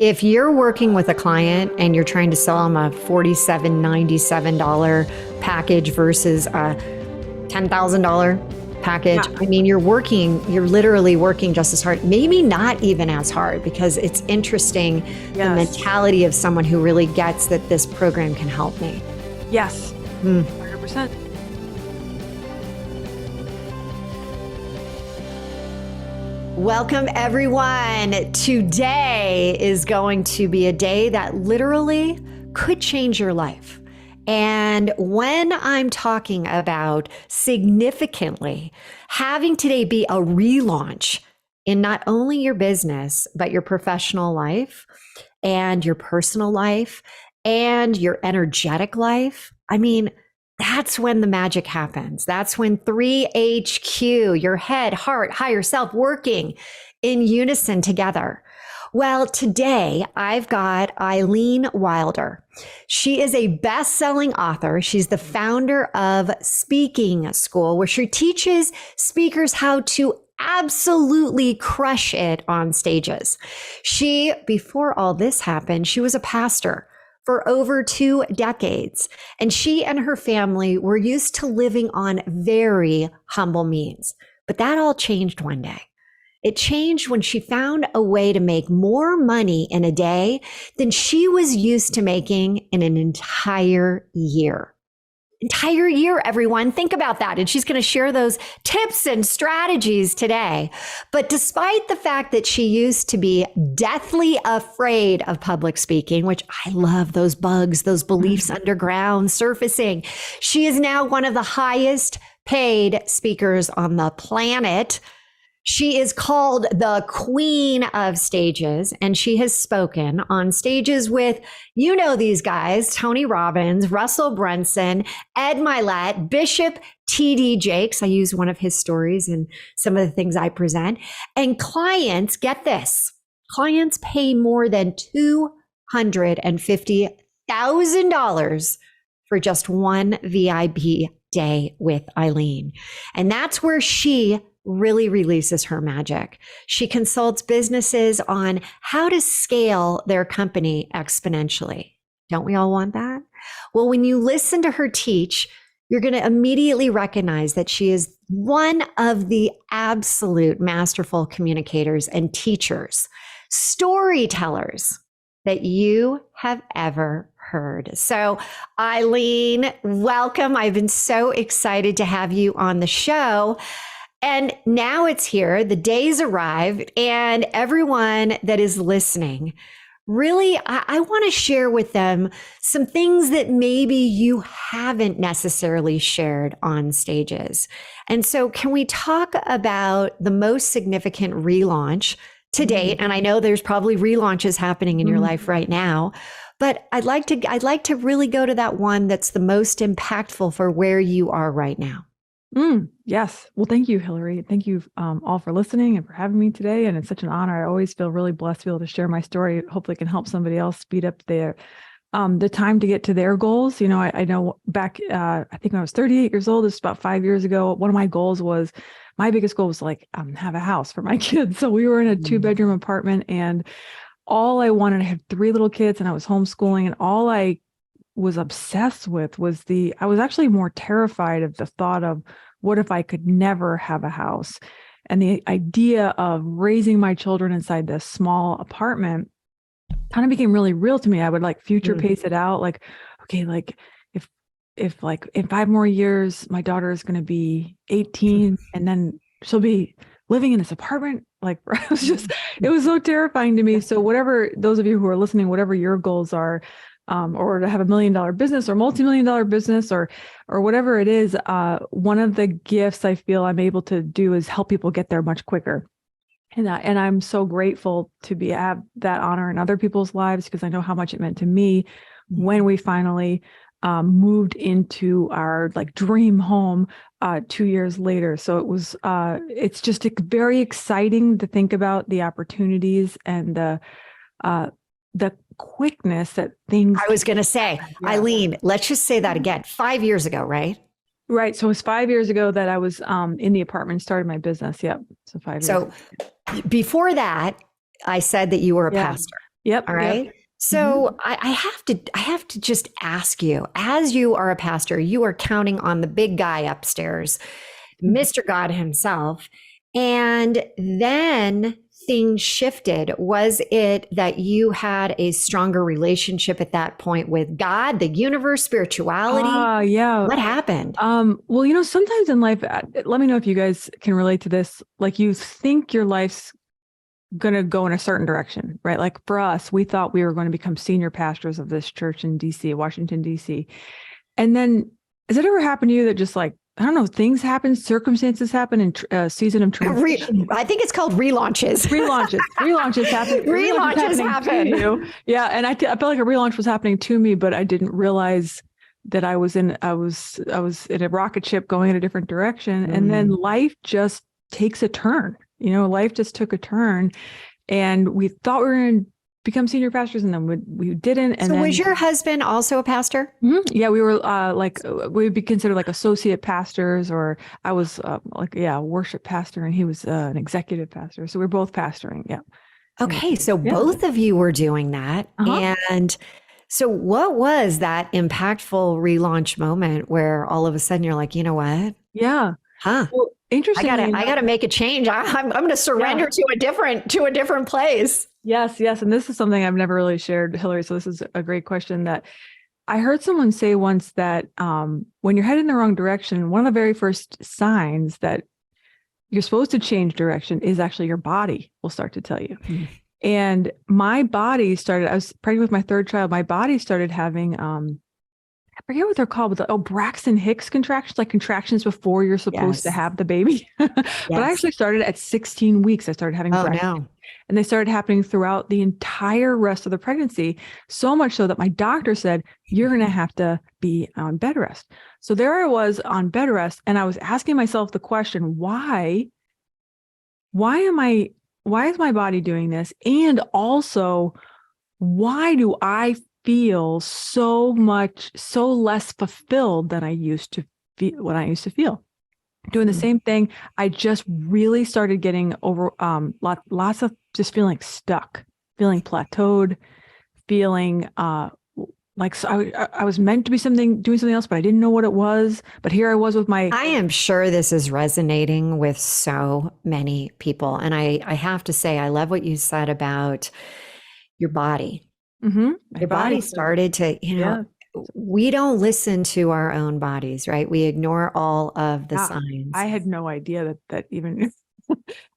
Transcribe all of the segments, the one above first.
If you're working with a client and you're trying to sell them a $47.97 package versus a $10,000 package, Yeah. I mean, you're literally working just as hard, maybe not even as hard, because it's interesting the mentality of someone who really gets that this program can help me. Yes. 100%. Welcome, everyone. Today is going to be a day that literally could change your life. And when I'm talking about significantly having today be a relaunch in not only your business, but your professional life and your personal life and your energetic life, I mean, that's when the magic happens. That's when 3HQ, your head, heart, higher self, working in unison together. Well, today I've got Eileen Wilder. She is a best-selling author. She's the founder of Speaking School, where she teaches speakers how to absolutely crush it on stages. Before all this happened, she was a pastor for over 2 decades. And she and her family were used to living on very humble means. But that all changed one day. It changed when she found a way to make more money in a day than she was used to making in an entire year. Entire year, everyone. Think about that. And she's going to share those tips and strategies today. But despite the fact that she used to be deathly afraid of public speaking, which I love those bugs, those beliefs underground surfacing, she is now one of the highest paid speakers on the planet. She is called the Queen of Stages, and she has spoken on stages with, these guys, Tony Robbins, Russell Brunson, Mylett, Bishop T.D. Jakes. I use one of his stories in some of the things I present. And clients, get this, clients pay more than $250,000 for just one VIP day with Eileen. And that's where she really releases her magic. She consults businesses on how to scale their company exponentially. Don't we all want that? Well, when you listen to her teach, you're going to immediately recognize that she is one of the absolute masterful communicators and teachers, storytellers that you have ever heard. So, Eileen, welcome. I've been so excited to have you on the show. And now it's here, the day's arrived, and everyone that is listening, really, I want to share with them some things that maybe you haven't necessarily shared on stages. And so can we talk about the most significant relaunch to date? And I know there's probably relaunches happening in your life right now, but I'd like to really go to that one that's the most impactful for where you are right now. Yes. Well, thank you, Hilary. Thank you all for listening and for having me today. And it's such an honor. I always feel really blessed to be able to share my story. Hopefully it can help somebody else speed up the time to get to their goals. I know back, I think when I was 38 years old, it's about 5 years ago, one of my biggest goal was have a house for my kids. So we were in a 2-bedroom apartment, and all I wanted, I had 3 little kids, and I was homeschooling, and all I was obsessed with was I was actually more terrified of the thought of, what if I could never have a house? And the idea of raising my children inside this small apartment kind of became really real to me. I would future pace it out. If in 5 more years, my daughter is going to be 18 and then she'll be living in this apartment. It was so terrifying to me. So whatever, those of you who are listening, whatever your goals are, or to have $1 million business or multi-million-dollar business or whatever it is, one of the gifts I feel I'm able to do is help people get there much quicker. And I'm so grateful to have that honor in other people's lives, because I know how much it meant to me when we finally moved into our dream home 2 years later. So it was, it's just very exciting to think about the opportunities and the quickness that things. I was going to say, Eileen, let's just say that again. 5 years ago, right? Right. So it was 5 years ago that I was in the apartment, started my business. Yep. So 5 years. So before that, I said that you were a pastor. Yep. All right. Yep. So I have to just ask you, as you are a pastor, you are counting on the big guy upstairs, Mr. God himself. And then things shifted. Was it that you had a stronger relationship at that point with God, the universe, spirituality? Yeah. What happened? Well, sometimes in life, let me know if you guys can relate to this. Like you think your life's going to go in a certain direction, right? Like for us, we thought we were going to become senior pastors of this church in DC, Washington, DC. And then has it ever happened to you that just like, I don't know, things happen, circumstances happen in a season of transition? I think it's called relaunches. Relaunches happen. Relaunches happen. To you. Yeah. And I felt like a relaunch was happening to me, but I didn't realize that I was in a rocket ship going in a different direction. And then life just takes a turn. Life just took a turn, and we thought we were going to become senior pastors, and then we didn't. And so then, was your husband also a pastor? Yeah, we were we would be considered like associate pastors, or I was a worship pastor, and he was an executive pastor. So we're both pastoring. Yeah. Okay, so both of you were doing that, and so what was that impactful relaunch moment where all of a sudden you're like, you know what? Yeah. Well, interesting. I gotta make a change. I'm going to surrender to a different place. Yes. And this is something I've never really shared, Hilary. So this is a great question that I heard someone say once, that when you're headed in the wrong direction, one of the very first signs that you're supposed to change direction is actually your body will start to tell you. And my body started, I was pregnant with my third child. My body started having, I forget what they're called, but Braxton Hicks contractions, like contractions before you're supposed to have the baby. But I actually started at 16 weeks. I started having Braxton. And they started happening throughout the entire rest of the pregnancy, so much so that my doctor said, you're going to have to be on bed rest. So there I was on bed rest, and I was asking myself the question, why is my body doing this? And also, why do I feel so less fulfilled than I used to feel? Doing the same thing. I just really started getting over lots of just feeling stuck, feeling plateaued, feeling like I was meant to be doing something else, but I didn't know what it was. But here I was with my. I am sure this is resonating with so many people, and I have to say, I love what you said about your body. Your body started to, we don't listen to our own bodies, right? We ignore all of the signs. I had no idea that even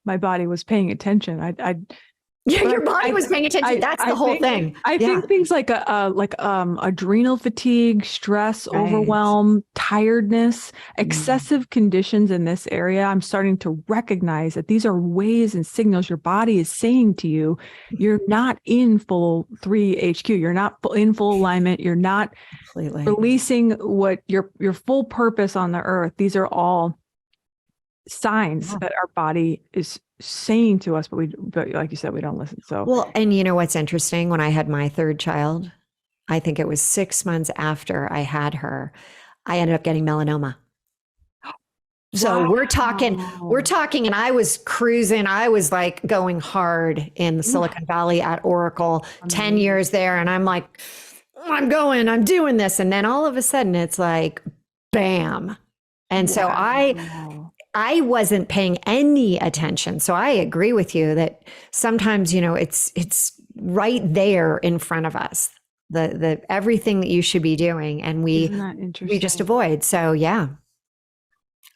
my body was paying attention. Your body was paying attention. That's the whole thing. I think things like adrenal fatigue, stress, overwhelm, tiredness, excessive conditions in this area. I'm starting to recognize that these are ways and signals your body is saying to you, you're not in full 3 HQ. You're not in full alignment. You're not releasing what your full purpose on the earth. These are all signs that our body is saying to us, but like you said, we don't listen. So, well, and you know what's interesting? When I had my third child, I think it was 6 months after I had her, I ended up getting melanoma. So we're talking, and I was cruising. I was like going hard in the Silicon Valley at Oracle, 10 years there. And I'm like, I'm doing this. And then all of a sudden it's like, bam. And so I wasn't paying any attention. So I agree with you that sometimes, it's right there in front of us, the everything that you should be doing, and we just avoid. So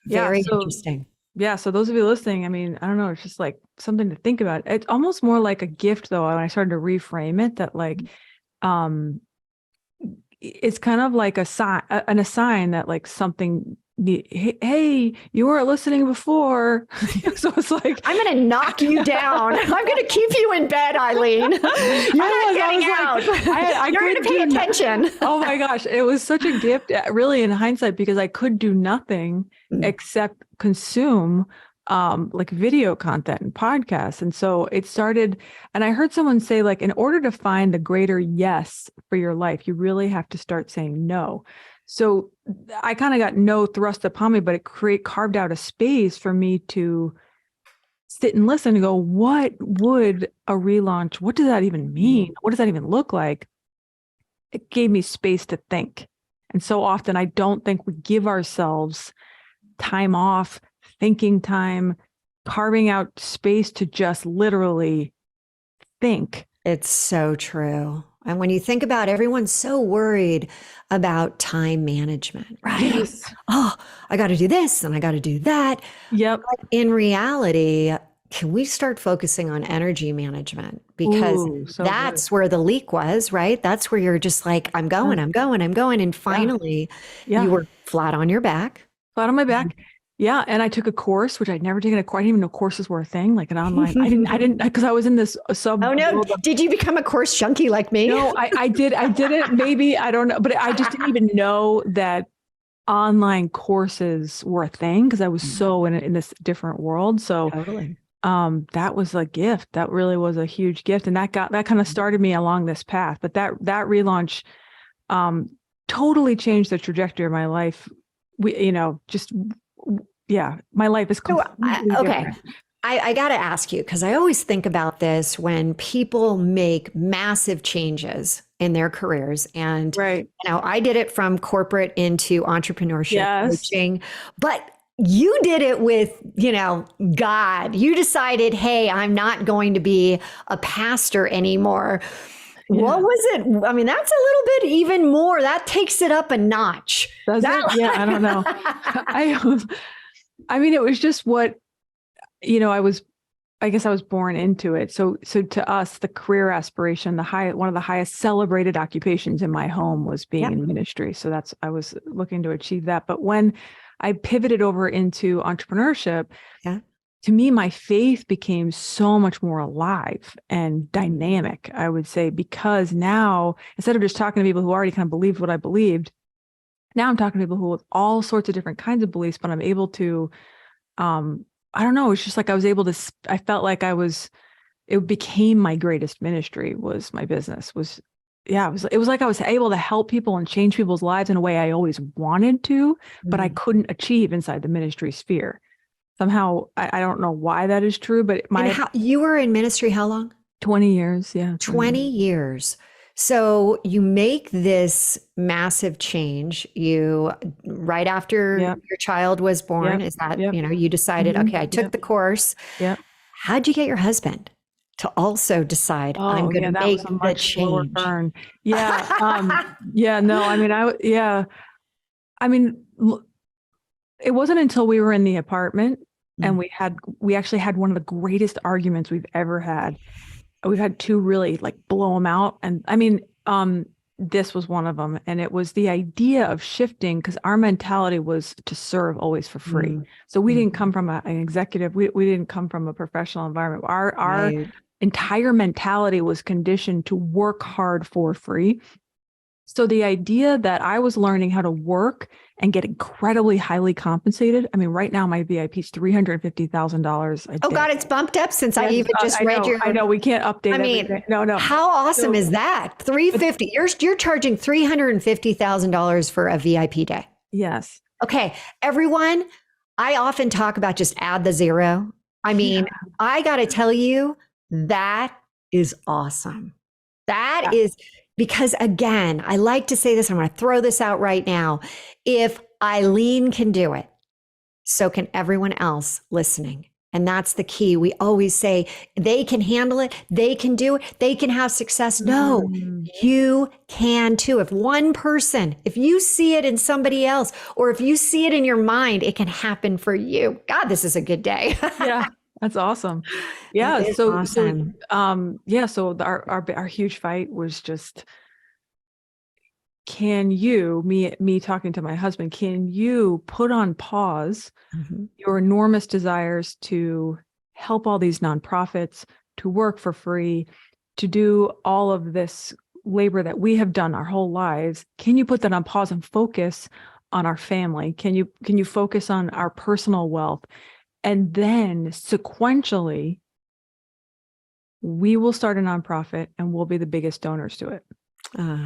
very interesting. Yeah. So those of you listening, I mean, I don't know, it's just like something to think about. It's almost more like a gift, though, when I started to reframe it, that like, it's kind of like a sign that like something. Hey, you weren't listening before. So it's like, I'm going to knock you down. I'm going to keep you in bed, Eileen. You're not getting out. You're going to pay attention. Oh my gosh. It was such a gift, really, in hindsight, because I could do nothing except consume like video content and podcasts. And so it started, and I heard someone say, like, in order to find the greater yes for your life, you really have to start saying no. So I kind of got no thrust upon me, but it carved out a space for me to sit and listen and go, what would a relaunch, what does that even mean? What does that even look like? It gave me space to think. And so often I don't think we give ourselves time off, thinking time, carving out space to just literally think. It's so true. And when you think about it, everyone's so worried about time management, right? Yes. Oh, I got to do this and I got to do that. Yep. But in reality, can we start focusing on energy management? Because Ooh, so that's good. where the leak was, right? That's where you're just like, I'm going, I'm going, I'm going. And finally, Yeah. you were flat on your back. Flat on my back. Yeah. And I took a course, which I'd never taken a course. I didn't even know courses were a thing, like an online. I didn't, because I was in this sub. Oh no. Did you become a course junkie like me? No, I did it. Maybe, I don't know, but I just didn't even know that online courses were a thing because I was so in this different world. So Totally. that was a gift. That really was a huge gift. And that kind of started me along this path. But that relaunch totally changed the trajectory of my life. My life is completely okay. different. I got to ask you, because I always think about this when people make massive changes in their careers. And, Right. I did it from corporate into entrepreneurship coaching, but you did it with, God. You decided, hey, I'm not going to be a pastor anymore. Yeah. What was it? I mean, that's a little bit even more. That takes it up a notch. Does it? Yeah, I don't know. I mean, it was just what, I guess I was born into it. So to us, the career aspiration, one of the highest celebrated occupations in my home was being in ministry. So I was looking to achieve that. But when I pivoted over into entrepreneurship, to me, my faith became so much more alive and dynamic, I would say, because now, instead of just talking to people who already kind of believed what I believed, now I'm talking to people who with all sorts of different kinds of beliefs, but I'm able to, I don't know, it's just like I was able to, I felt like it became my greatest ministry was my business it was like I was able to help people and change people's lives in a way I always wanted to, but I couldn't achieve inside the ministry sphere. Somehow, I don't know why that is true, but you were in ministry how long? 20 years, yeah. 20 years. So you make this massive change. You, right after your child was born, is that, you decided, okay, I took the course. Yeah. How'd you get your husband to also decide I'm going to make the change? Burn. Yeah. No, I mean, it wasn't until we were in the apartment and we actually had one of the greatest arguments we've ever had. We've had two really blow them out. And I mean, this was one of them. And it was the idea of shifting because our mentality was to serve always for free. So we didn't come from an executive. We didn't come from a professional environment. Our entire mentality was conditioned to work hard for free. So the idea that I was learning how to work and get incredibly highly compensated. I mean, right now my VIP is $350,000 a day. Oh God, it's bumped up since I even just read your. I know we can't update. I mean, no. How awesome is that? $350. You're charging $350,000 for a VIP day. Yes. Okay, everyone. I often talk about just add the zero. I mean, I got to tell you, that is awesome. That is. Because again, I like to say this, I'm going to throw this out right now. If Eileen can do it, so can everyone else listening. And that's the key. We always say they can handle it. They can do it. They can have success. No, you can too. If one person, if you see it in somebody else, or if you see it in your mind, it can happen for you. God, this is a good day. Yeah. That's awesome. Yeah. So our huge fight was just, can you, me talking to my husband, can you put on pause your enormous desires to help all these nonprofits, to work for free, to do all of this labor that we have done our whole lives? Can you put that on pause and focus on our family? Can you focus on our personal wealth? And then sequentially, we will start a nonprofit and we'll be the biggest donors to it.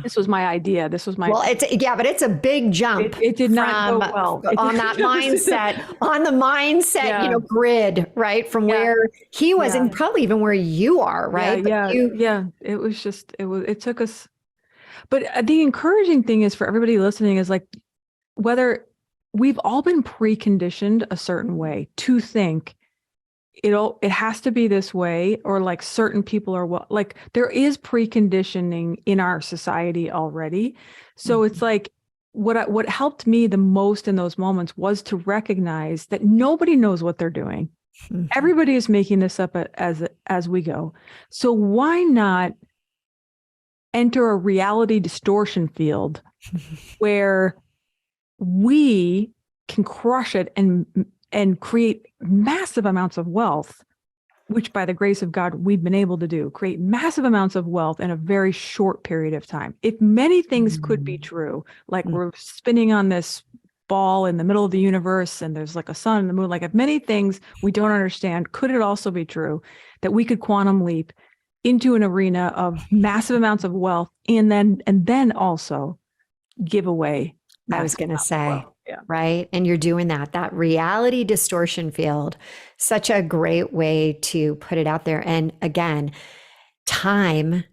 This was my idea. This was my well, but it's a big jump. It did not go well on that mindset, on the mindset, grid, right? From where he was and probably even where you are, right? It was just, it took us, but the encouraging thing is for everybody listening is like, whether we've all been preconditioned a certain way to think it has to be this way, or like certain people are like there is preconditioning in our society already. So it's like what helped me the most in those moments was to recognize that nobody knows what they're doing. Everybody is making this up as we go. So why not enter a reality distortion field where we can crush it and create massive amounts of wealth, which by the grace of God, we've been able to do, create massive amounts of wealth in a very short period of time. If many things could be true, like we're spinning on this ball in the middle of the universe and there's like a sun and the moon, like if many things we don't understand, could it also be true that we could quantum leap into an arena of massive amounts of wealth and then also give away? I was going to say, right? And you're doing that reality distortion field, such a great way to put it out there. And again, time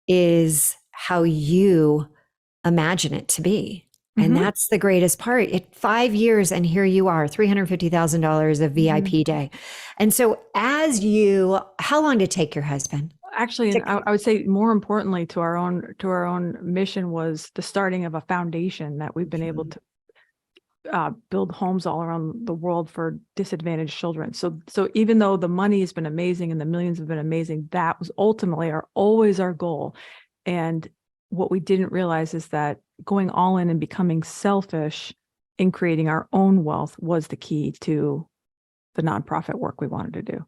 is how you imagine it to be. And that's the greatest part. 5 years and here you are, $350,000 of VIP day. And so how long did it take your husband? Actually, I would say more importantly to our own mission was the starting of a foundation that we've been able to build homes all around the world for disadvantaged children. So even though the money has been amazing and the millions have been amazing, that was ultimately always our goal. And what we didn't realize is that going all in and becoming selfish in creating our own wealth was the key to the nonprofit work we wanted to do.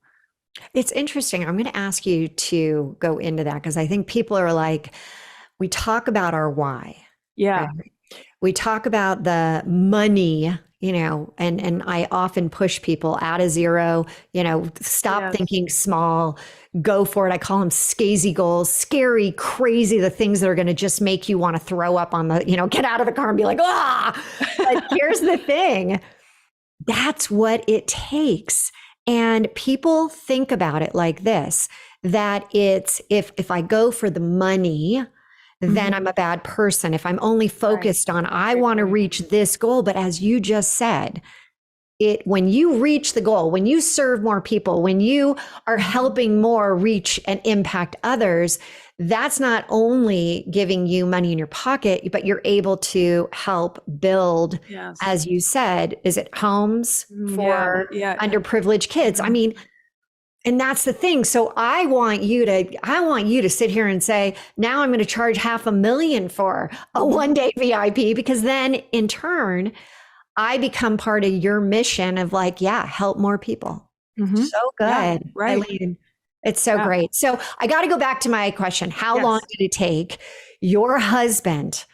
It's interesting. I'm going to ask you to go into that because I think people are like, we talk about our why. Yeah. Right? We talk about the money, and I often push people out of zero, stop thinking small, go for it. I call them scazy goals, scary, crazy, the things that are going to just make you want to throw up on the, get out of the car and be like, ah, but here's the thing. That's what it takes. And people think about it like this, that it's, if I go for the money, then I'm a bad person. If I'm only focused on, I want to reach this goal. But as you just said, when you reach the goal, when you serve more people, when you are helping more reach and impact others, that's not only giving you money in your pocket, but you're able to help build, as you said, is it homes for underprivileged kids? I mean, and that's the thing. So I want you to sit here and say, now I'm going to charge $500,000 for a one-day VIP, because then in turn, I become part of your mission of like, help more people. So good. Right. Eileen. It's so great. So I got to go back to my question. How long did it take your husband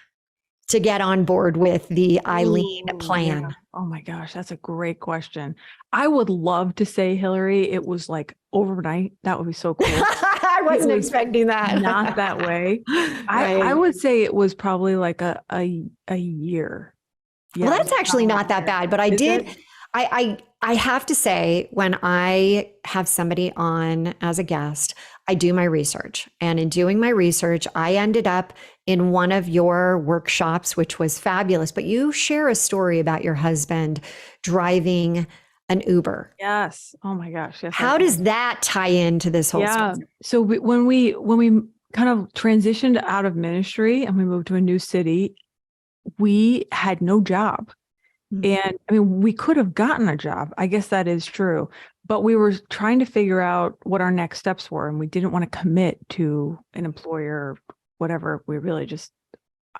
to get on board with the Eileen plan? Yeah. Oh my gosh, that's a great question. I would love to say, Hilary, it was like overnight. That would be so cool. I wasn't expecting that. Not that way. I would say it was probably like a year. Yeah, well, that's actually not that bad, but I have to say, when I have somebody on as a guest, I do my research. And in doing my research, I ended up in one of your workshops, which was fabulous. But you share a story about your husband driving an Uber. Yes. Oh my gosh. Yes. How does that tie into this whole story? So when we kind of transitioned out of ministry and we moved to a new city, we had no job. And I mean, we could have gotten a job. I guess that is true. But we were trying to figure out what our next steps were. And we didn't want to commit to an employer, whatever.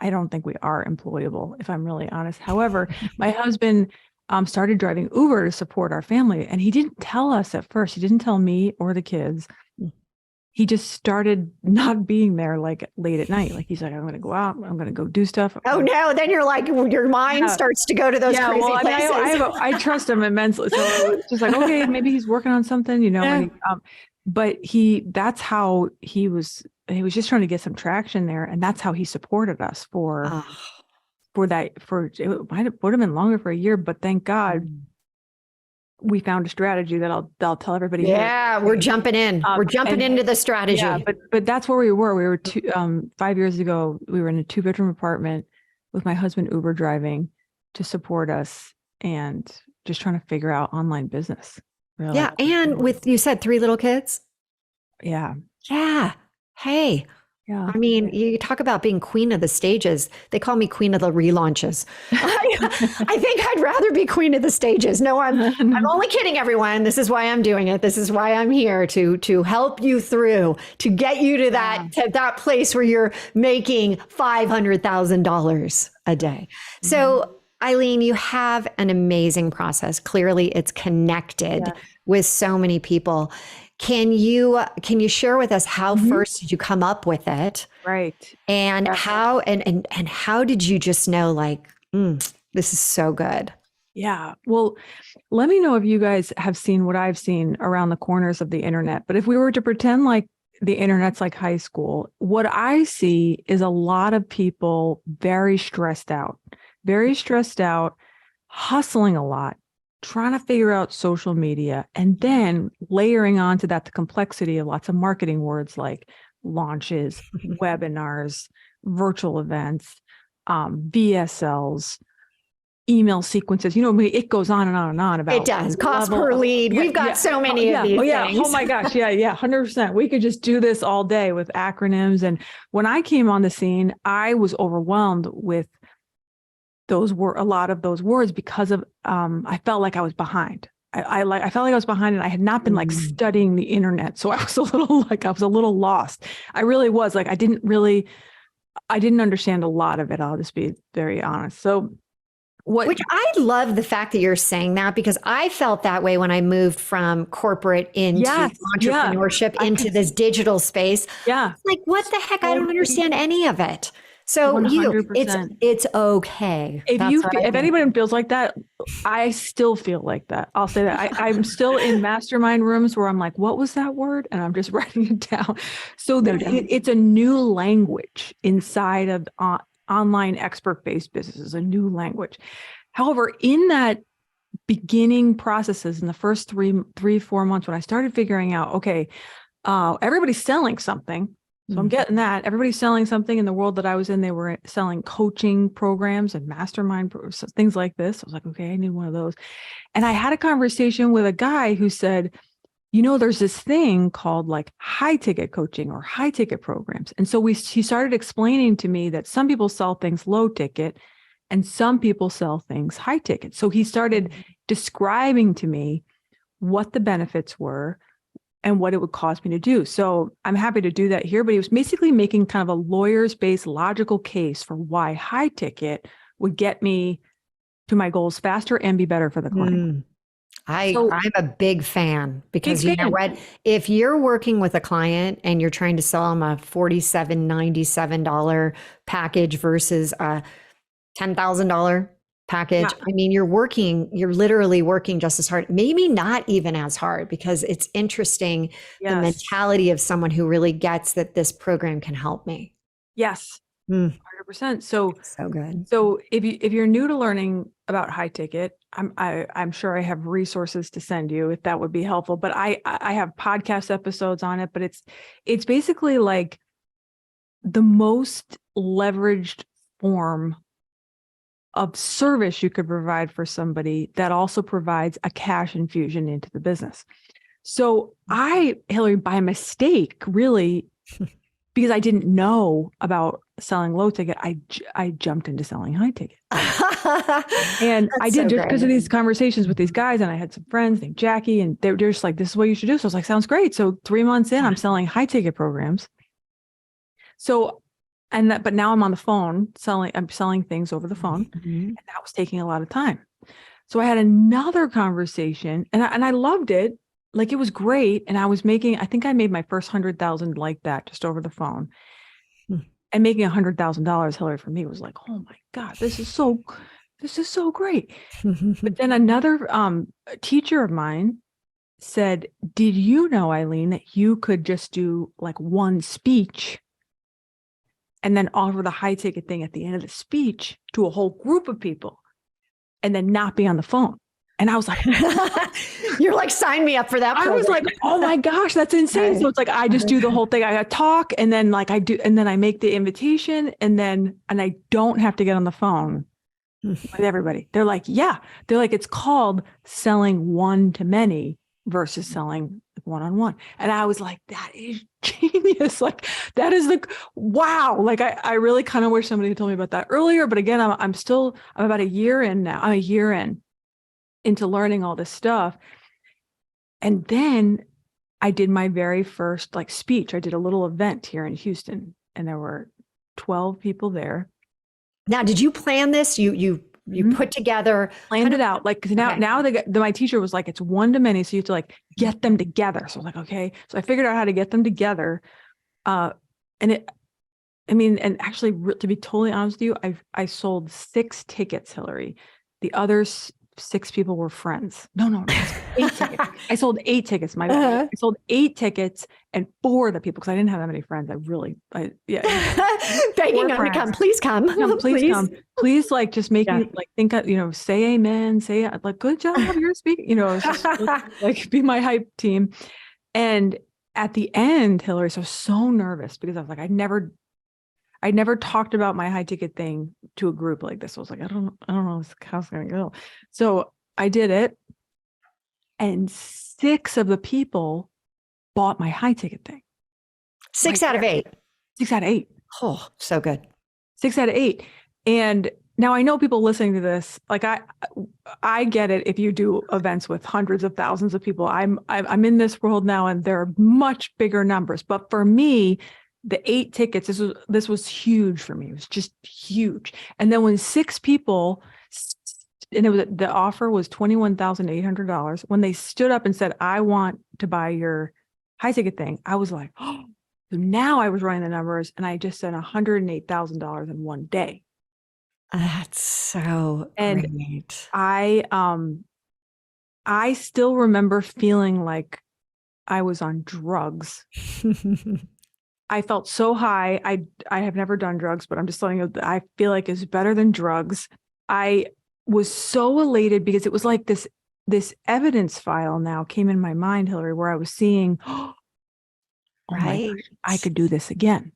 I don't think we are employable, if I'm really honest. However, my husband started driving Uber to support our family. And he didn't tell us at first. He didn't tell me or the kids. He just started not being there like late at night. Like he's like, I'm going to go out. I'm going to go do stuff. Oh no. Then you're like, your mind starts to go to those crazy places. I trust him immensely. So it's just like, okay, maybe he's working on something, but he was just trying to get some traction there. And that's how he supported us would have been longer for a year, but thank God we found a strategy that I'll tell everybody. Yeah, we're jumping in. We're jumping into the strategy. Yeah, but that's where we were. We were 5 years ago. We were in a 2-bedroom apartment with my husband Uber driving to support us and just trying to figure out online business. Really. Yeah, and you said 3 little kids. Yeah. Yeah. Hey. Yeah. I mean, you talk about being queen of the stages. They call me queen of the relaunches. I think I'd rather be queen of the stages. No, I'm only kidding, everyone. This is why I'm doing it. This is why I'm here to help you through, to get you to that place where you're making $500,000 a day. So, Eileen, you have an amazing process. Clearly, it's connected with so many people. Can you share with us how first did you come up with it? Right. And how and how did you just know, like, this is so good? Yeah. Well, let me know if you guys have seen what I've seen around the corners of the internet. But if we were to pretend like the internet's like high school, what I see is a lot of people very stressed out, hustling a lot, trying to figure out social media, and then layering onto that the complexity of lots of marketing words like launches, webinars, virtual events, VSLs, email sequences. It goes on and on and on about it does. Cost per lead. We've got so many of these things. Oh my gosh. Yeah. 100%. We could just do this all day with acronyms. And when I came on the scene, I was overwhelmed with a lot of those words because of I felt like I was behind. I felt like I was behind, and I had not been like studying the internet, so I was a little lost. I really was I didn't understand a lot of it. I'll just be very honest. So which I love the fact that you're saying that, because I felt that way when I moved from corporate into entrepreneurship into this digital space. Yeah, like, what the heck? I don't understand any of it. So 100%. It's okay. If anybody feels like that, I still feel like that. I'll say that I'm still in mastermind rooms where I'm like, what was that word? And I'm just writing it down. So it's a new language inside of online expert-based businesses, a new language. However, in that beginning processes, in the first 3-4 months, when I started figuring out, okay, everybody's selling something. So I'm getting that. Everybody's selling something. In the world that I was in, they were selling coaching programs and mastermind things like this. I was like, okay, I need one of those. And I had a conversation with a guy who said, there's this thing called like high ticket coaching or high ticket programs. And so he started explaining to me that some people sell things low ticket and some people sell things high ticket. So he started describing to me what the benefits were and what it would cost me to do. So I'm happy to do that here, but he was basically making kind of a lawyers-based logical case for why high ticket would get me to my goals faster and be better for the client. I'm a big fan, because you know what? If you're working with a client and you're trying to sell them a $47.97 package versus a $10,000 package, I mean, you're literally working just as hard, maybe not even as hard, because it's interesting the mentality of someone who really gets that this program can help me. Yes. 100%. So good. So if you're new to learning about high ticket, I'm sure I have resources to send you if that would be helpful. But I have podcast episodes on it. But it's basically like the most leveraged form of service you could provide for somebody that also provides a cash infusion into the business. So Hilary, by mistake, really, because I didn't know about selling low ticket, I jumped into selling high ticket. And I did just because of these conversations with these guys. And I had some friends named Jackie, and they're just like, this is what you should do. So I was like, sounds great. So 3 months in, I'm selling high ticket programs. But now I'm on the phone I'm selling things over the phone, and that was taking a lot of time. So I had another conversation, and I loved it. Like, it was great. And I think I made my first 100,000 like that just over the phone. And making $100,000, Hilary, for me was like, oh my God, this is so great. But then another teacher of mine said, did you know, Eileen, that you could just do like one speech and then offer the high ticket thing at the end of the speech to a whole group of people and then not be on the phone? And I was like, you're like, sign me up for that program. I was like, oh my gosh, that's insane. So it's like, I just do the whole thing. I talk and then like I do, and then I make the invitation and I don't have to get on the phone with everybody. They're like, yeah, they're like, it's called selling one to many versus selling one-on-one. And I was like, that is genius. Like that is like, wow. Like I really kind of wish somebody had told me about that earlier. But again, I'm about a year in now. I'm a year into learning all this stuff. And then I did my very first like speech. I did a little event here in Houston and there were 12 people there. Now, did you plan this? You put together, planned it out. Like, cause now my teacher was like, it's one to many. So you have to like get them together. So I was like, okay. So I figured out how to get them together. And actually to be totally honest with you, I sold 6 tickets, Hilary. The others 6 people were friends. No, 8 tickets. I sold 8 tickets. I sold 8 tickets and 4 of the people, because I didn't have that many friends. Begging them to come. Please come. Please come. Please, like, just make me like think, say amen, say like, good job, you're speaking, it's just like be my hype team. And at the end, Hilary, so I was so nervous because I was like, I'd never talked about my high ticket thing to a group like this. I was like, I don't know how it's going to go. So I did it. And 6 of the people bought my high ticket thing. 6 out of 8. 6 out of 8. Oh, so good. 6 out of 8. And now I know people listening to this, like I get it. If you do events with hundreds of thousands of people, I'm in this world now and there are much bigger numbers. But for me, the 8 tickets, this was huge for me. It was just huge. And then when 6 people, and the offer was $21,800. When they stood up and said, I want to buy your high ticket thing, I was like, oh, so now I was running the numbers and I just sent $108,000 in one day. That's so great. I still remember feeling like I was on drugs. I felt so high. I have never done drugs, but I'm just telling you, I feel like it's better than drugs. I was so elated because it was like this evidence file now came in my mind, Hilary, where I was seeing, oh my gosh, I could do this again.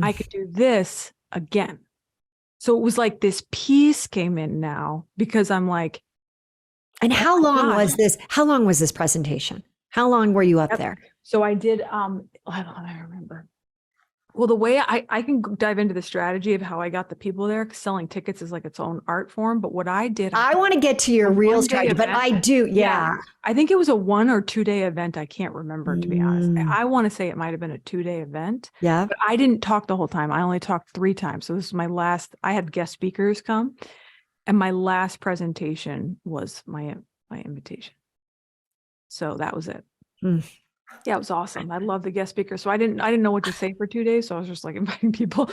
I could do this again. So it was like this peace came in now because I'm like, and how long was this? How long was this presentation? How long were you up there? So I did, I don't remember. Well, the way I can dive into the strategy of how I got the people there, because selling tickets is like its own art form. But what I did, I want to get to your real strategy, but I do. Yeah. I think it was a 1 or 2 day event. I can't remember, to be honest. I want to say it might've been a 2-day event. Yeah. But I didn't talk the whole time. I only talked 3 times. So this is my last, I had guest speakers come and my last presentation was my invitation. So that was it. Yeah, it was awesome. I love the guest speaker. So I didn't know what to say for 2 days. So I was just like inviting people.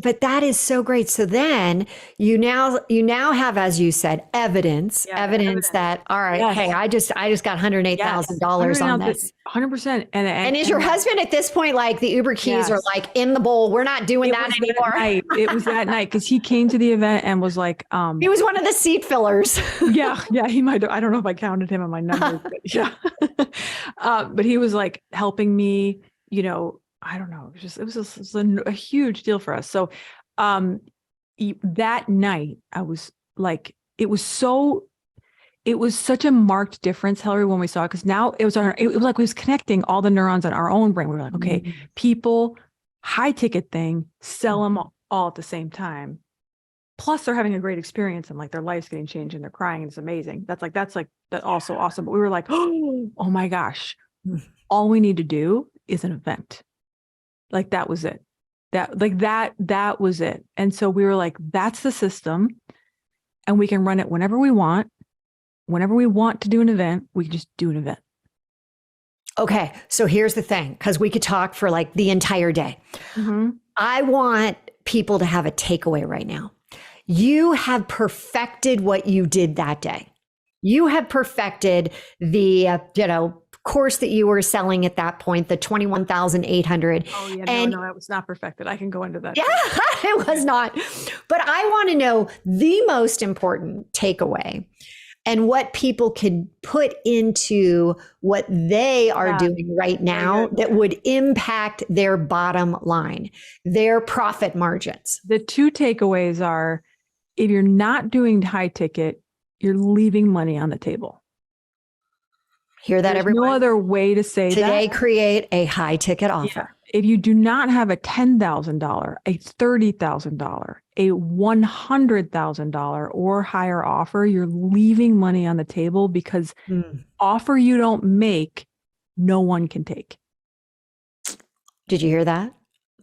But that is so great. So then you now have, as you said, evidence that, all right, hey, I just got $108,000 on this. 100%. And is your husband at this point, like the Uber keys are like in the bowl? We're not doing that anymore. It was that night because he came to the event and was like, he was one of the seat fillers. yeah, he might have. I don't know if I counted him on my numbers, but yeah. But he was like helping me, I don't know. It was a huge deal for us. So that night I was like, it was such a marked difference, Hilary, when we saw it. Cause now it was like, we was connecting all the neurons in our own brain. We were like, okay, people, high ticket thing, sell them all at the same time. Plus they're having a great experience and like their life's getting changed and they're crying and it's amazing. That's also awesome. But we were like, oh my gosh, all we need to do is an event. Like that was it. That was it. And so we were like, that's the system and we can run it whenever we want. Whenever we want to do an event, we can just do an event. Okay. So here's the thing, because we could talk for like the entire day. I want people to have a takeaway right now. You have perfected what you did that day. You have perfected the, course that you were selling at that point, the 21,800. Oh yeah, and no, it was not perfected. I can go into that. yeah, it was not. But I want to know the most important takeaway and what people can put into what they are doing right now that would impact their bottom line, their profit margins. The two takeaways are, if you're not doing high ticket, you're leaving money on the table. Hear that, There's everyone? no other way to say Today, that. create a high ticket offer. Yeah. If you do not have a $10,000, a $30,000, a $100,000 or higher offer, you're leaving money on the table, because offer you don't make, no one can take. Did you hear that?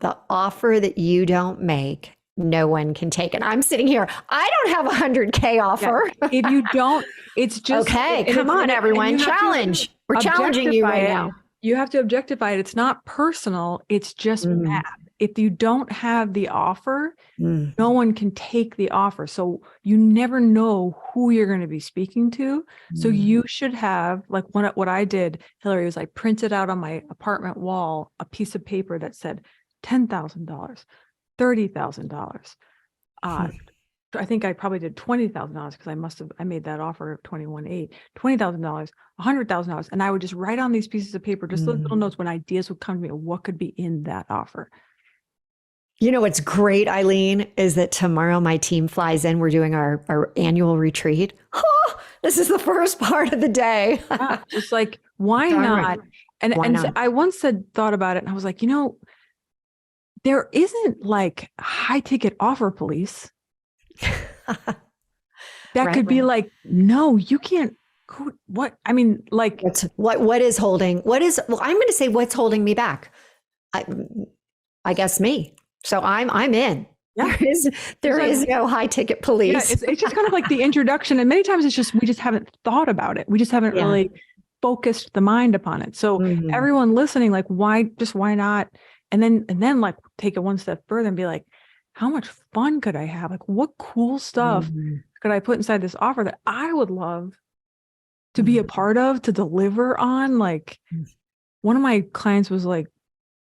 The offer that you don't make, no one can take. And I'm sitting here, I don't have a 100K offer. Yeah. If you don't, it's just okay. Come on, everyone, challenge. We're challenging you right now. You have to objectify it. It's not personal. It's just math. If you don't have the offer, no one can take the offer. So you never know who you're going to be speaking to. So you should have, like, what I did, Hilary, was I printed out on my apartment wall a piece of paper that said $10,000, $30,000. I think I probably did $20,000 because I made that offer of $21,800, $20,000, $100,000. And I would just write on these pieces of paper, just little notes, when ideas would come to me, what could be in that offer. You know, what's great, Eileen, is that tomorrow my team flies in. We're doing our annual retreat. Oh, this is the first part of the day. Yeah, just like, why not? And so I once thought about it, and I was like, there isn't like high ticket offer police. That could be like, no, you can't. What? I mean, like, what is holding? Well, I'm going to say what's holding me back. I guess me. So I'm in. Yeah. There is no high ticket police. Yeah, it's just kind of like the introduction. And many times it's just, we just haven't thought about it. We just haven't really focused the mind upon it. So everyone listening, like, why not? And then like take it one step further and be like, how much fun could I have? Like, what cool stuff could I put inside this offer that I would love to be a part of, to deliver on? Like, one of my clients was like,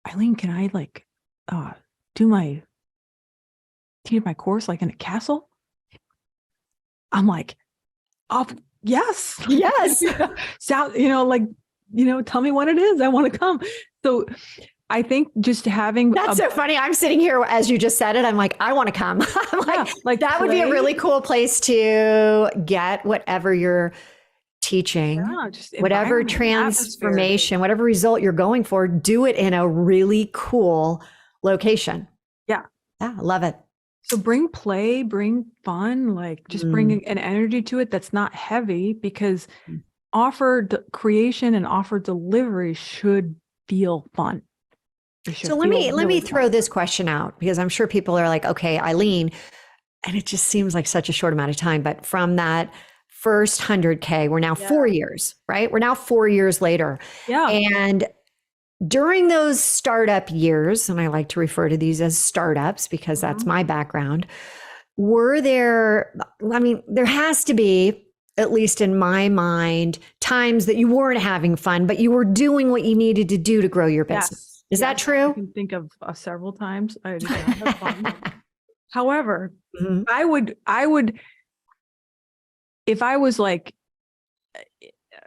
Eileen, can I like teach my course like in a castle? I'm like, oh, yes. So, tell me what it is. I want to come. So I think just having that's so funny. I'm sitting here as you just said it. I'm like, I want to come. I'm like that would be a really cool place to get whatever you're teaching, whatever transformation, whatever result you're going for. Do it in a really cool location. Yeah, I love it. So bring play, bring fun, like just bring an energy to it that's not heavy, because offer creation and offer delivery should feel fun. So let me throw this question out, because I'm sure people are like, okay, Eileen, and it just seems like such a short amount of time, but from that first 100K, we're now 4 years, right? We're now 4 years later. Yeah. And during those startup years, and I like to refer to these as startups because that's my background, there has to be, at least in my mind, times that you weren't having fun, but you were doing what you needed to do to grow your business. Is that true? I can think of several times I did not have fun. However, I would, if I was like,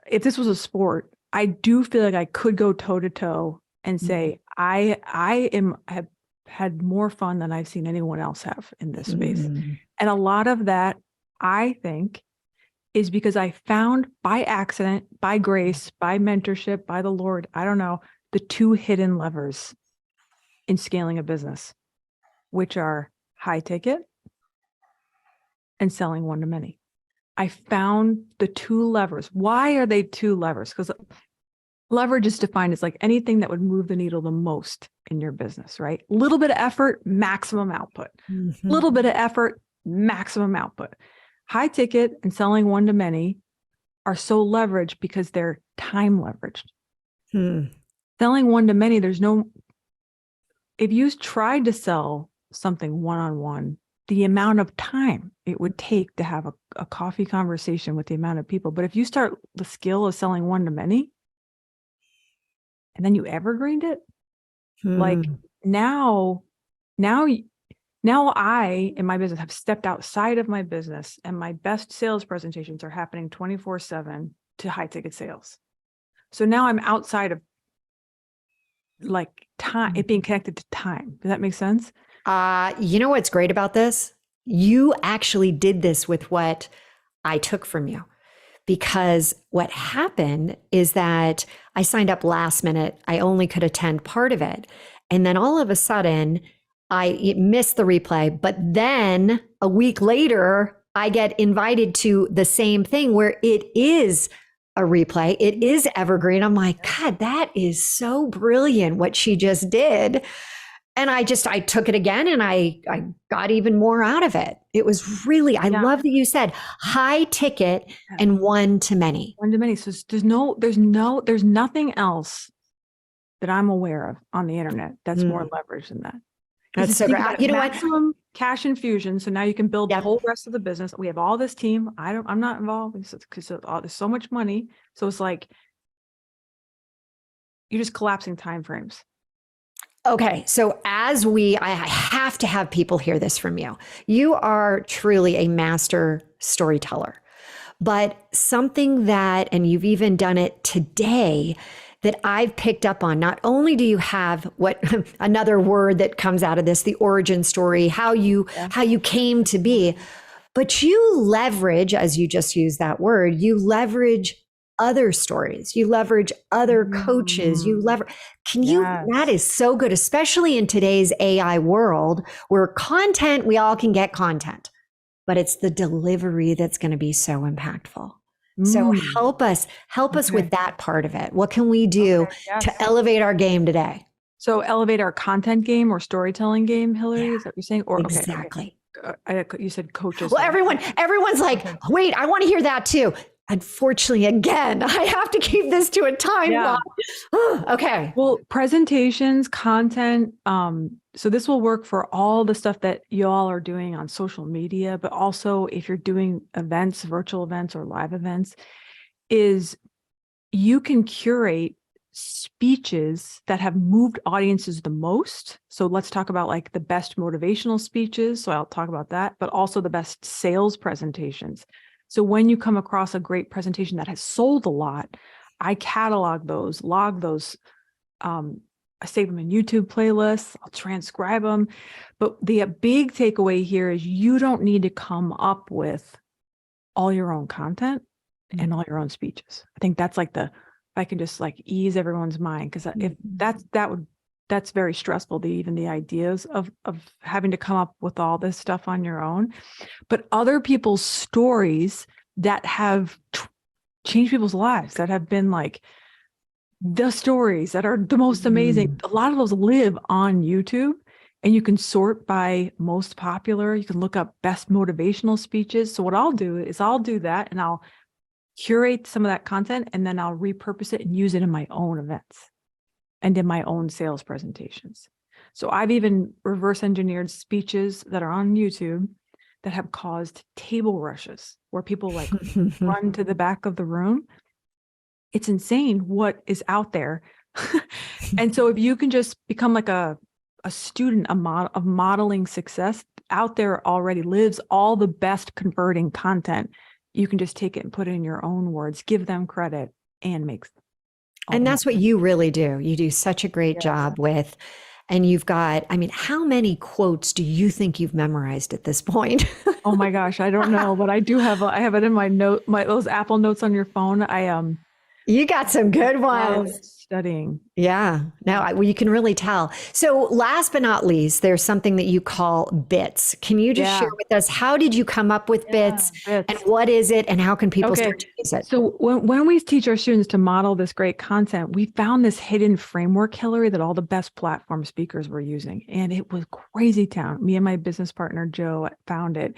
if this was a sport, I do feel like I could go toe to toe and say, I have had more fun than I've seen anyone else have in this space. And a lot of that, I think, is because I found by accident, by grace, by mentorship, by the Lord, I don't know, the two hidden levers in scaling a business, which are high ticket and selling one-to-many. I found the two levers. Why are they two levers? Because leverage is defined as like anything that would move the needle the most in your business, right? A little bit of effort, maximum output. Little bit of effort, maximum output. High ticket and selling one-to-many are so leveraged because they're time leveraged. Selling one-to-many, if you tried to sell something one-on-one the amount of time it would take to have a coffee conversation with the amount of people. But if you start the skill of selling one to many, and then you evergreened it, like now I, in my business, have stepped outside of my business, and my best sales presentations are happening 24/7 to high ticket sales. So now I'm outside of like time, it being connected to time. Does that make sense? You know what's great about this? You actually did this with what I took from you. Because what happened is that I signed up last minute. I only could attend part of it. And then all of a sudden, I missed the replay. But then a week later, I get invited to the same thing where it is a replay. It is evergreen. I'm like, God, that is so brilliant what she just did. And I took it again and I got even more out of it. It was really, I love that you said high ticket and one to many. One to many. So there's nothing else that I'm aware of on the internet that's more leverage than that. That's so great. You know what? Maximum cash infusion. So now you can build the whole rest of the business. We have all this team. I'm not involved because there's so much money. So it's like, you're just collapsing timeframes. Okay, so I have to have people hear this from you. You are truly a master storyteller, but something that, and you've even done it today, that I've picked up on. Not only do you have what another word that comes out of this, the origin story, how you came to be, but you leverage, as you just used that word, you leverage other stories, you leverage other coaches, that is so good, especially in today's AI world where content, we all can get content, but it's the delivery that's going to be so impactful. So help us with that part of it. What can we do to elevate our game today? So elevate our content game or storytelling game, Hilary, is that what you're saying? Or exactly. You said coaches. Well, everyone's like, wait, I want to hear that too. Unfortunately, again, I have to keep this to a time block. Okay. Well, presentations, content. So this will work for all the stuff that y'all are doing on social media, but also if you're doing events, virtual events or live events, is you can curate speeches that have moved audiences the most. So let's talk about like the best motivational speeches. So I'll talk about that, but also the best sales presentations. So when you come across a great presentation that has sold a lot, I catalog those, log those, I save them in YouTube playlists, I'll transcribe them. But the big takeaway here is you don't need to come up with all your own content and all your own speeches. I think that's like if I can just like ease everyone's mind, because if that's very stressful, even the ideas of having to come up with all this stuff on your own. But other people's stories that have changed people's lives, that have been like the stories that are the most amazing, a lot of those live on YouTube, and you can sort by most popular. You can look up best motivational speeches. So what I'll do is I'll do that and I'll curate some of that content, and then I'll repurpose it and use it in my own events and in my own sales presentations. So I've even reverse engineered speeches that are on YouTube that have caused table rushes where people like run to the back of the room. It's insane what is out there. And so if you can just become like a student of modeling success, out there already lives all the best converting content. You can just take it and put it in your own words, give them credit, and make. And that's what you really do. You do such a great job with, and you've got, I mean, how many quotes do you think you've memorized at this point? Oh my gosh, I don't know, but I do have, I have it in my those Apple notes on your phone. You got some good ones. Studying. Yeah. Now you can really tell. So last but not least, there's something that you call bits. Can you just share with us, how did you come up with bits and what is it and how can people start to use it? So when we teach our students to model this great content, we found this hidden framework, Hilary, that all the best platform speakers were using. And it was crazy town. Me and my business partner, Joe, found it.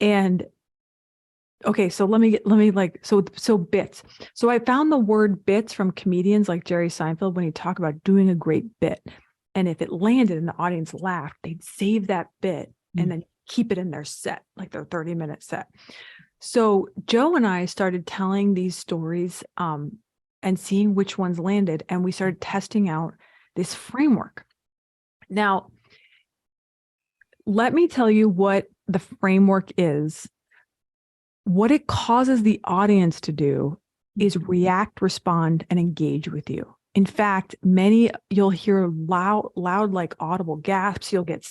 And okay, so so bits. So I found the word bits from comedians like Jerry Seinfeld when he talked about doing a great bit. And if it landed and the audience laughed, they'd save that bit and then keep it in their set, like their 30-minute set. So Joe and I started telling these stories and seeing which ones landed. And we started testing out this framework. Now, let me tell you what the framework is. What it causes the audience to do is react, respond, and engage with you. In fact, you'll hear loud, like audible gasps. You'll get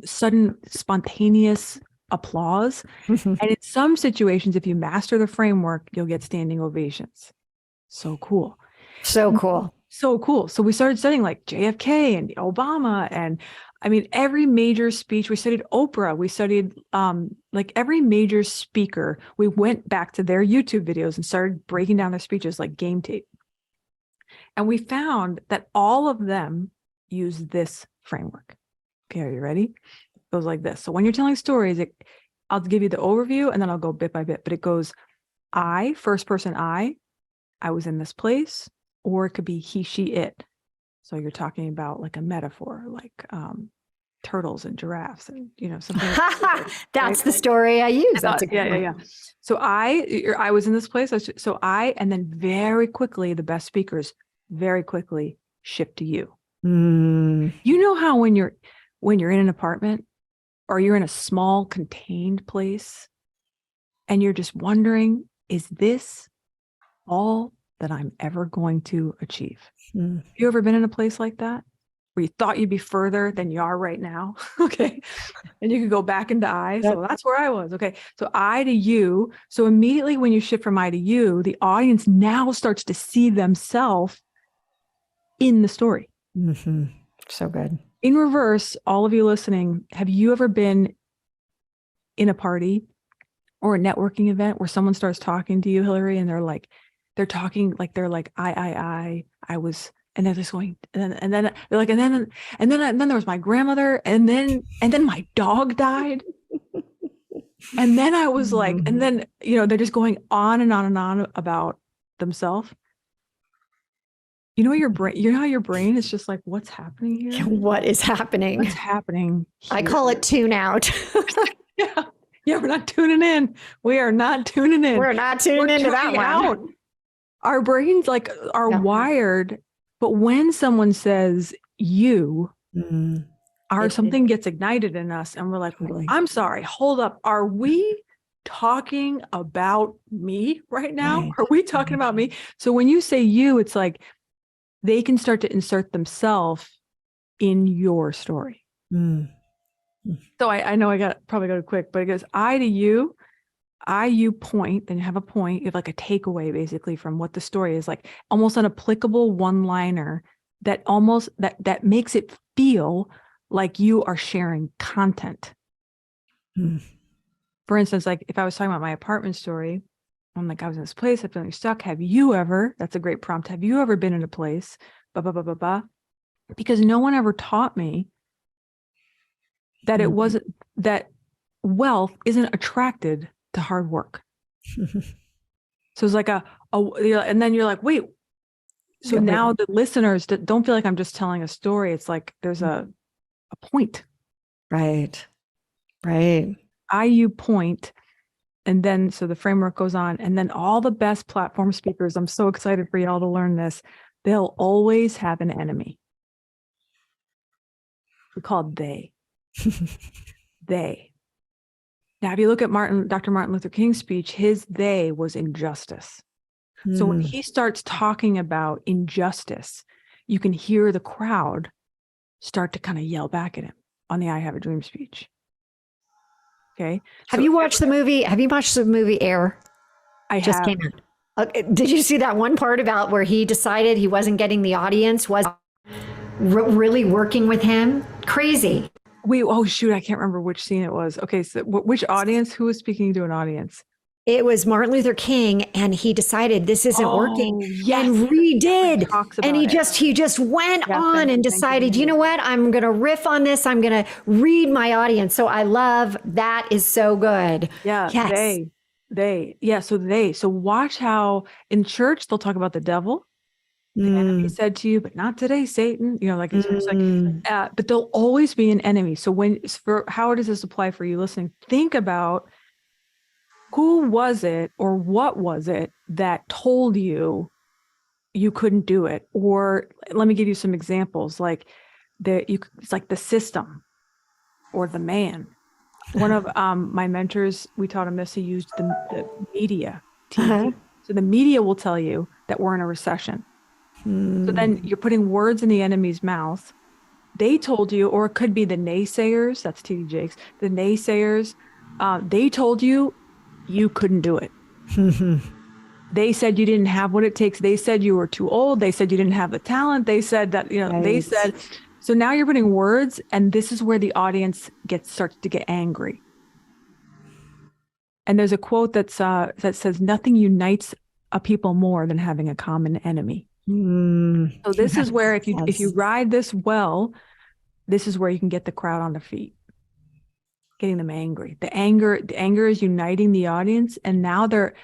sudden, spontaneous applause. And in some situations, if you master the framework, you'll get standing ovations. So cool. So cool. So cool. So we started studying like JFK and Obama, and I mean, every major speech. We studied Oprah. We studied like every major speaker. We went back to their YouTube videos and started breaking down their speeches like game tape. And we found that all of them use this framework. Okay, are you ready? It goes like this. So when you're telling stories, I'll give you the overview and then I'll go bit by bit. But it goes, first person I was in this place, or it could be he, she, it. So you're talking about like a metaphor, like turtles and giraffes, and something. That's right? the story I use. That's a good one. Yeah. So I was in this place. And then very quickly, the best speakers very quickly shift to you. You know how when you're in an apartment or you're in a small contained place and you're just wondering, is this all that I'm ever going to achieve? Have you ever been in a place like that where you thought you'd be further than you are right now? Okay. And you could go back into I. Yep. So that's where I was. Okay. So I to you. So immediately when you shift from I to you, the audience now starts to see themselves in the story. So good. In reverse, all of you listening, have you ever been in a party or a networking event where someone starts talking to you, Hilary, and they're talking like they're like, I was, and they're just going, and then they're like, and then there was my grandmother, and then my dog died. And then I was like, and then, they're just going on and on and on about themselves. You know how your brain is just like, what's happening here? What is happening? What's happening here? I call it tune out. Yeah, we're not tuning in. We are not tuning in. We're not tuning into that one. Out. Our brains are wired, but when someone says you, something gets ignited in us and we're like, I'm sorry, hold up. Are we talking about me right now? Right. Are we talking about me? So when you say you, it's like they can start to insert themselves in your story. So I know I probably got quick, but it goes I to you. You point, then you have a point. You have like a takeaway basically from what the story is, like almost an applicable one-liner that makes it feel like you are sharing content. For instance, like if I was talking about my apartment story, I'm like, I was in this place, I'm feeling stuck. Have you ever, that's a great prompt. Have you ever been in a place, because no one ever taught me that it wasn't, that wealth isn't attracted to hard work. So it's like and then you're like, wait, so now the listeners don't feel like I'm just telling a story. It's like, there's a point. Right. You point. And then, so the framework goes on, and then all the best platform speakers, I'm so excited for y'all to learn this. They'll always have an enemy. We call it they. They. Now, if you look at Dr. Martin Luther King's speech, his they was injustice. So when he starts talking about injustice, you can hear the crowd start to kind of yell back at him on the I Have a Dream speech. Okay. Have you watched the movie? Have you watched the movie Air? I just have. Came out. Did you see that one part about where he decided he wasn't getting the audience, was really working with him? Crazy. Oh shoot, I can't remember which scene it was. Okay, so which audience? Who was speaking to an audience? It was Martin Luther King, and he decided this isn't working, and redid. And he just went on and decided, you know what? I'm going to riff on this. I'm going to read my audience. So I love that. Is so good. Yeah. Yes. So watch how in church they'll talk about the devil. The enemy said to you, but not today, Satan. Like it's just like, Mm. but there'll always be an enemy. So how does this apply for you listening? Think about who was it or what was it that told you you couldn't do it? Or let me give you some examples. Like it's like the system or the man. One of my mentors, we taught him this. He used the media, TD. So the media will tell you that we're in a recession. So then you're putting words in the enemy's mouth. They told you, or it could be the naysayers. That's TD Jakes. The naysayers, they told you couldn't do it. They said you didn't have what it takes. They said you were too old. They said you didn't have the talent. They said that, Right. They said, so now you're putting words, and this is where the audience starts to get angry. And there's a quote that says, nothing unites a people more than having a common enemy. So this is where if you ride this well, this is where you can get the crowd on their feet, getting them angry. The anger is uniting the audience, and now they're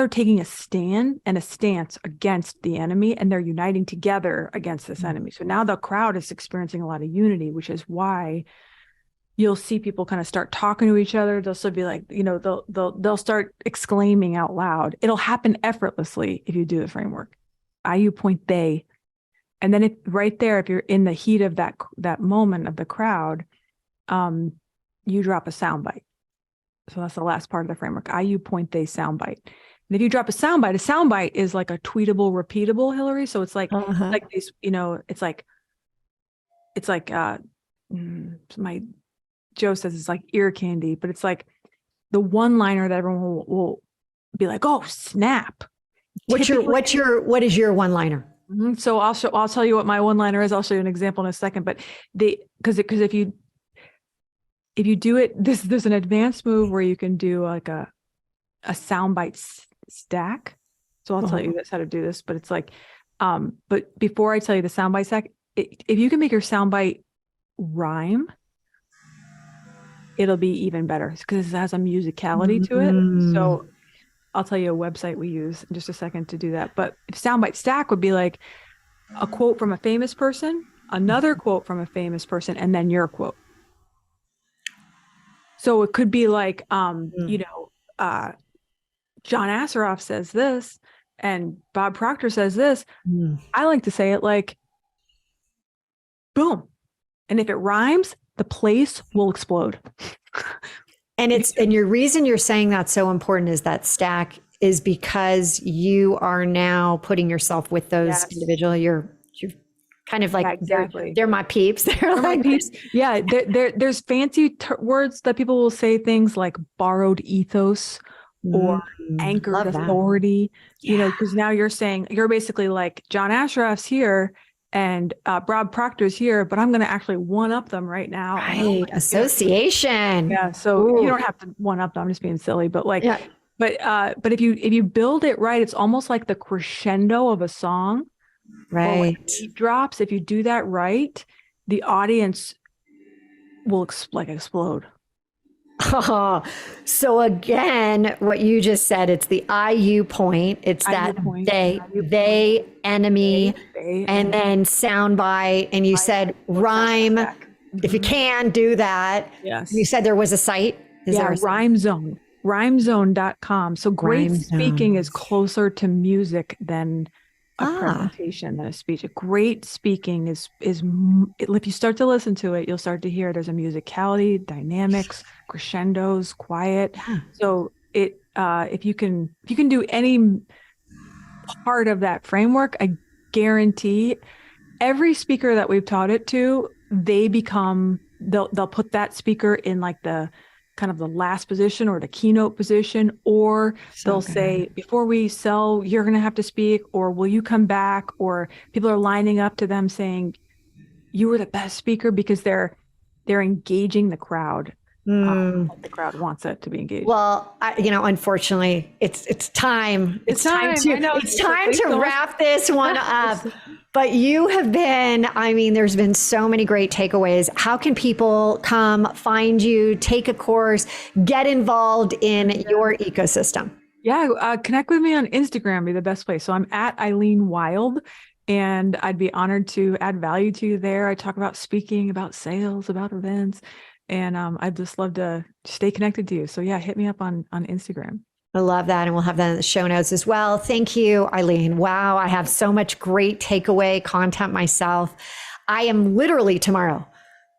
taking a stand and a stance against the enemy, and they're uniting together against this enemy. So now the crowd is experiencing a lot of unity, which is why you'll see people kind of start talking to each other. They'll still be like, they'll start exclaiming out loud. It'll happen effortlessly if you do the framework. I, you, point, they. And then if you're in the heat of that moment of the crowd, you drop a soundbite. So that's the last part of the framework. I, you, point, they, soundbite. And if you drop a soundbite is like a tweetable, repeatable, Hilary. So it's like these, it's like my Joe says it's like ear candy, but it's like the one-liner that everyone will be like, oh, snap. What is your one-liner? So I'll tell you what my one-liner is. I'll show you an example in a second, but because if you do it, there's an advanced move where you can do like a soundbite stack. So I'll tell you how to do this, but it's like, but before I tell you the soundbite stack, if you can make your soundbite rhyme, it'll be even better because it has a musicality to it. So I'll tell you a website we use in just a second to do that. But soundbite stack would be like a quote from a famous person, another quote from a famous person, and then your quote. So it could be like, John Asseroff says this, and Bob Proctor says this. I like to say it like, boom. And if it rhymes, the place will explode. And your reason you're saying that's so important is that stack is because you are now putting yourself with those individual. You're kind of like, exactly. They're my peeps. They're like my peeps. Yeah. There's fancy words that people will say, things like borrowed ethos or anchored authority, because now you're basically like John Ashraf's here and Bob Proctor's here, but I'm going to actually one up them right now. Right. Association. Yeah. So you don't have to one up them. I'm just being silly, but like, but if you build it right, it's almost like the crescendo of a song. Right. Beat drops. If you do that right, the audience will explode. Oh, so again, what you just said, it's the IU point. It's that they, enemy, and then soundbite. And you said rhyme. If you can do that. Yes. And you said there was a site. Is there a site? Rhyme Zone. Rhymezone.com. So great speaking is closer to music than a presentation, than a speech. A great speaking is if you start to listen to it, you'll start to hear there's a musicality, dynamics, crescendos, quiet. So if you can do any part of that framework, I guarantee every speaker that we've taught it to, they'll put that speaker in like the kind of the last position or the keynote position, or they'll say, before we sell, you're going to have to speak, or will you come back? Or people are lining up to them saying, you were the best speaker, because they're engaging the crowd. The crowd wants it to be engaged. Well, unfortunately, it's time. It's time to wrap this one up. But you have been, there's been so many great takeaways. How can people come find you, take a course, get involved in your ecosystem? Yeah, connect with me on Instagram, be the best place. So I'm at Eileen Wild. And I'd be honored to add value to you there. I talk about speaking, about sales, about events. And I'd just love to stay connected to you. So yeah, hit me up on Instagram. I love that. And we'll have that in the show notes as well. Thank you, Eileen. Wow. I have so much great takeaway content myself. I am literally tomorrow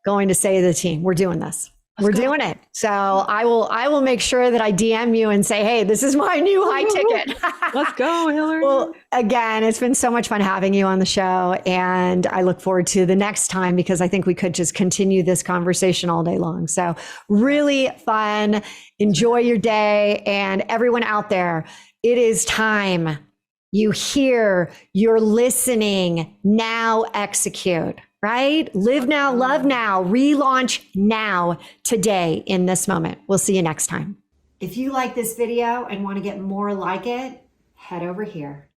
going to say to the team, we're doing this. We're doing it. So I will make sure that I DM you and say, hey, this is my new high ticket. Let's go, Hilary. Well, again, it's been so much fun having you on the show. And I look forward to the next time because I think we could just continue this conversation all day long. So really fun. Enjoy your day. And everyone out there, it is time. You hear, you're listening. Now execute. Right? Live now, love now, relaunch now, today, in this moment. We'll see you next time. If you like this video and want to get more like it, head over here.